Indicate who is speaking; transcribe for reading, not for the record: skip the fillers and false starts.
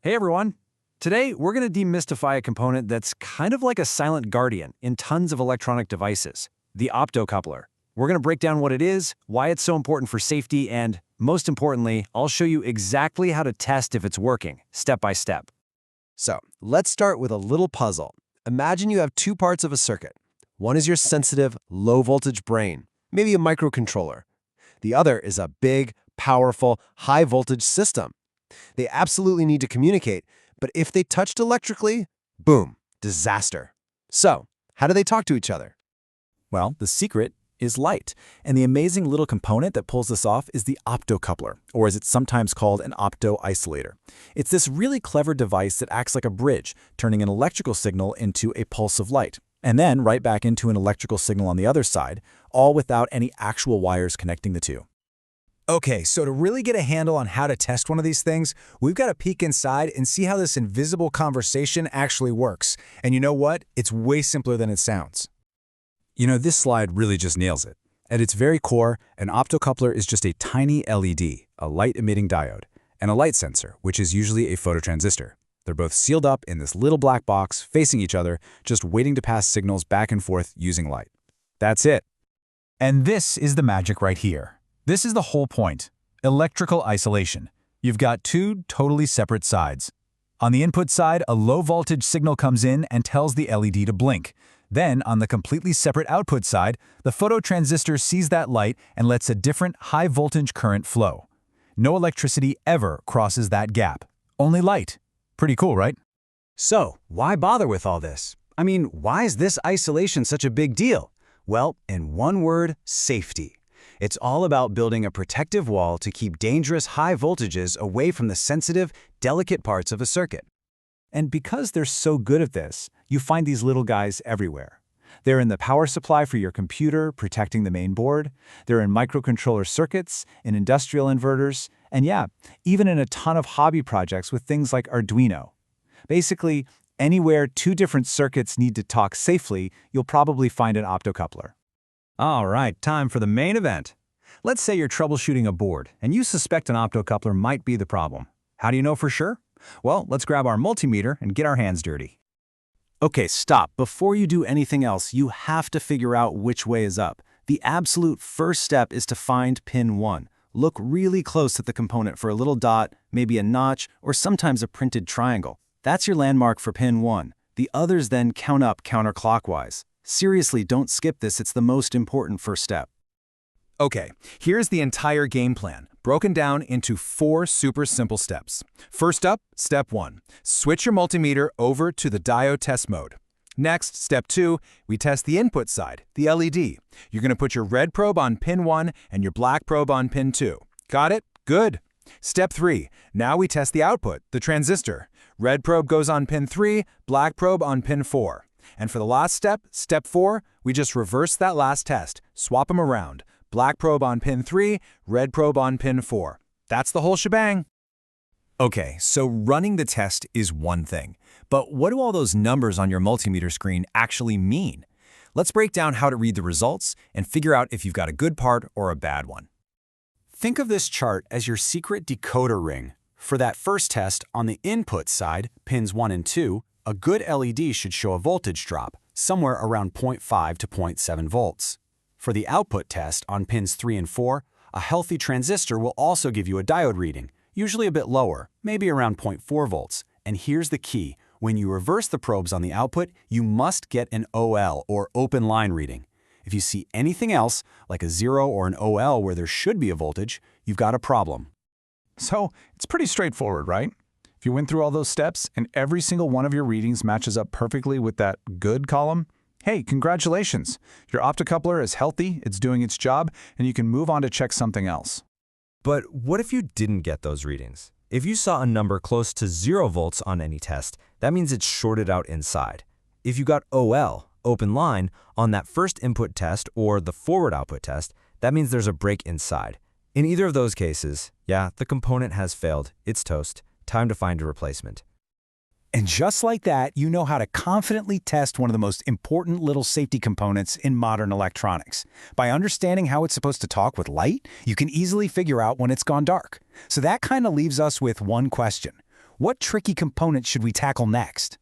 Speaker 1: Hey everyone! Today, we're going to demystify a component that's kind of like a silent guardian in tons of electronic devices, the optocoupler. We're going to break down what it is, why it's so important for safety, and, most importantly, I'll show you exactly how to test if it's working, step by step.
Speaker 2: So, let's start with a little puzzle. Imagine you have two parts of a circuit. One is your sensitive, low-voltage brain, maybe a microcontroller. The other is a big, powerful, high-voltage system. They absolutely need to communicate, but if they touched electrically, boom, disaster. So, how do they talk to each other?
Speaker 3: Well, the secret is light, and the amazing little component that pulls this off is the optocoupler, or as it's sometimes called, an optoisolator. It's this really clever device that acts like a bridge, turning an electrical signal into a pulse of light, and then right back into an electrical signal on the other side, all without any actual wires connecting the two.
Speaker 4: Okay, so to really get a handle on how to test one of these things, we've got to peek inside and see how this invisible conversation actually works. And you know what? It's way simpler than it sounds.
Speaker 5: This slide really just nails it. At its very core, an optocoupler is just a tiny LED, a light-emitting diode, and a light sensor, which is usually a phototransistor. They're both sealed up in this little black box, facing each other, just waiting to pass signals back and forth using light. That's it.
Speaker 6: And this is the magic right here. This is the whole point. Electrical isolation. You've got two totally separate sides. On the input side, a low-voltage signal comes in and tells the LED to blink. Then, on the completely separate output side, the phototransistor sees that light and lets a different high-voltage current flow. No electricity ever crosses that gap. Only light. Pretty cool, right?
Speaker 1: So, why bother with all this? I mean, why is this isolation such a big deal? Well, in one word, safety. It's all about building a protective wall to keep dangerous high voltages away from the sensitive, delicate parts of a circuit.
Speaker 6: And because they're so good at this, you find these little guys everywhere. They're in the power supply for your computer, protecting the main board. They're in microcontroller circuits, in industrial inverters, and yeah, even in a ton of hobby projects with things like Arduino. Basically, anywhere two different circuits need to talk safely, you'll probably find an optocoupler.
Speaker 1: All right, time for the main event. Let's say you're troubleshooting a board, and you suspect an optocoupler might be the problem. How do you know for sure? Well, let's grab our multimeter and get our hands dirty. Okay, stop. Before you do anything else, you have to figure out which way is up. The absolute first step is to find pin 1. Look really close at the component for a little dot, maybe a notch, or sometimes a printed triangle. That's your landmark for pin 1. The others then count up counterclockwise. Seriously, don't skip this. It's the most important first step.
Speaker 4: Okay, here's the entire game plan, broken down into 4 super simple steps. First up, step 1. Switch your multimeter over to the diode test mode. Next, step 2, we test the input side, the LED. You're going to put your red probe on pin 1 and your black probe on pin 2. Got it? Good. Step 3, now we test the output, the transistor. Red probe goes on pin 3, black probe on pin 4. And for the last step, step 4, we just reverse that last test, swap them around. Black probe on pin 3, red probe on pin 4. That's the whole shebang.
Speaker 6: Okay, so running the test is one thing, but what do all those numbers on your multimeter screen actually mean? Let's break down how to read the results and figure out if you've got a good part or a bad one.
Speaker 1: Think of this chart as your secret decoder ring. For that first test, on the input side, pins 1 and 2, a good LED should show a voltage drop, somewhere around 0.5 to 0.7 volts. For the output test on pins 3 and 4, a healthy transistor will also give you a diode reading, usually a bit lower, maybe around 0.4 volts. And here's the key. When you reverse the probes on the output, you must get an OL, or open line reading. If you see anything else, like a 0 or an OL where there should be a voltage, you've got a problem.
Speaker 6: So it's pretty straightforward, right? If you went through all those steps and every single one of your readings matches up perfectly with that good column, hey, congratulations! Your optocoupler is healthy, it's doing its job, and you can move on to check something else.
Speaker 2: But what if you didn't get those readings? If you saw a number close to 0 volts on any test, that means it's shorted out inside. If you got OL, open line, on that first input test or the forward output test, that means there's a break inside. In either of those cases, yeah, the component has failed, it's toast, time to find a replacement.
Speaker 4: And just like that, you know how to confidently test one of the most important little safety components in modern electronics. By understanding how it's supposed to talk with light, you can easily figure out when it's gone dark. So that kind of leaves us with one question.
Speaker 6: What tricky component should we tackle next?